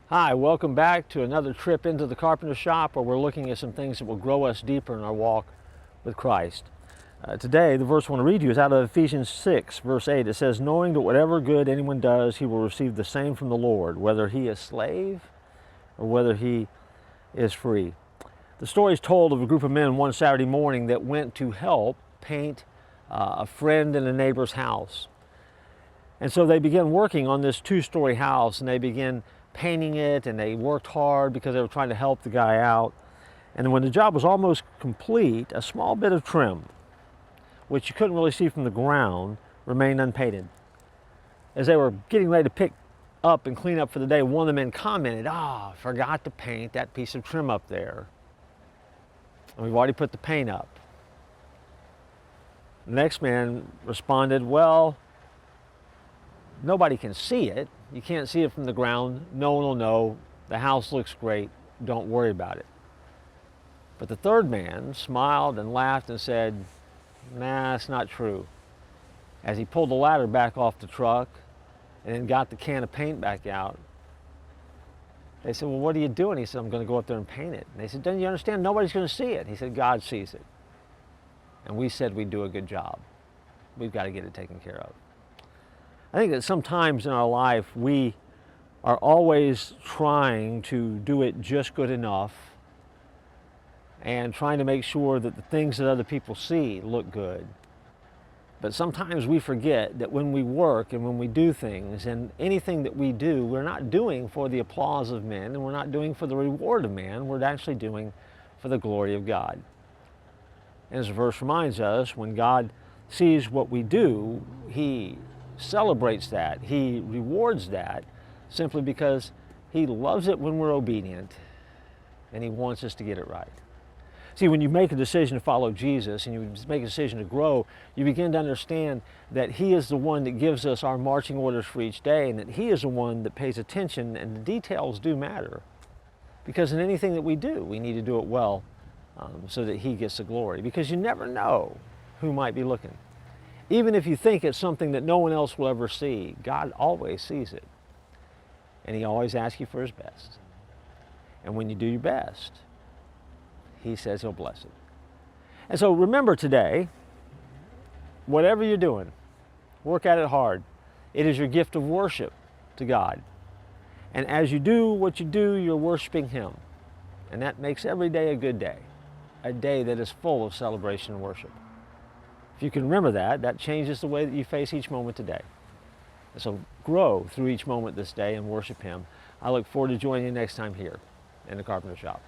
Hi, welcome back to another trip into the Carpenter shop where we're looking at some things that will grow us deeper in our walk with Christ. Today, the verse I want to read to you is out of Ephesians 6, verse 8. It says, knowing that whatever good anyone does, he will receive the same from the Lord, whether he is slave or whether he is free. The story is told of a group of men one Saturday morning that went to help paint a friend in a neighbor's house. And so they began working on this two-story house, and they began painting it, and they worked hard because they were trying to help the guy out. And when the job was almost complete, a small bit of trim, which you couldn't really see from the ground, remained unpainted. As they were getting ready to pick up and clean up for the day, one of the men commented, forgot to paint that piece of trim up there. And we've already put the paint up. The next man responded, well, nobody can see it. You can't see it from the ground. No one will know. The house looks great. Don't worry about it. But the third man smiled and laughed and said, nah, it's not true. As he pulled the ladder back off the truck and then got the can of paint back out, they said, well, what are you doing? He said, I'm going to go up there and paint it. And they said, don't you understand? Nobody's going to see it. He said, God sees it. And we said we'd do a good job. We've got to get it taken care of. I think that sometimes in our life we are always trying to do it just good enough and trying to make sure that the things that other people see look good. But sometimes we forget that when we work and when we do things and anything that we do, we're not doing for the applause of men and we're not doing for the reward of man. We're actually doing for the glory of God. And as the verse reminds us, when God sees what we do, He celebrates that. He rewards that simply because He loves it when we're obedient and He wants us to get it right. See, when you make a decision to follow Jesus and you make a decision to grow, you begin to understand that He is the one that gives us our marching orders for each day and that He is the one that pays attention, and the details do matter. Because in anything that we do, we need to do it well so that He gets the glory. Because you never know who might be looking. Even if you think it's something that no one else will ever see, God always sees it. And He always asks you for His best. And when you do your best, He says He'll bless it. And so remember today, whatever you're doing, work at it hard. It is your gift of worship to God. And as you do what you do, you're worshiping Him. And that makes every day a good day, a day that is full of celebration and worship. If you can remember that, that changes the way that you face each moment today. So grow through each moment this day and worship Him. I look forward to joining you next time here in the Carpenter Shop.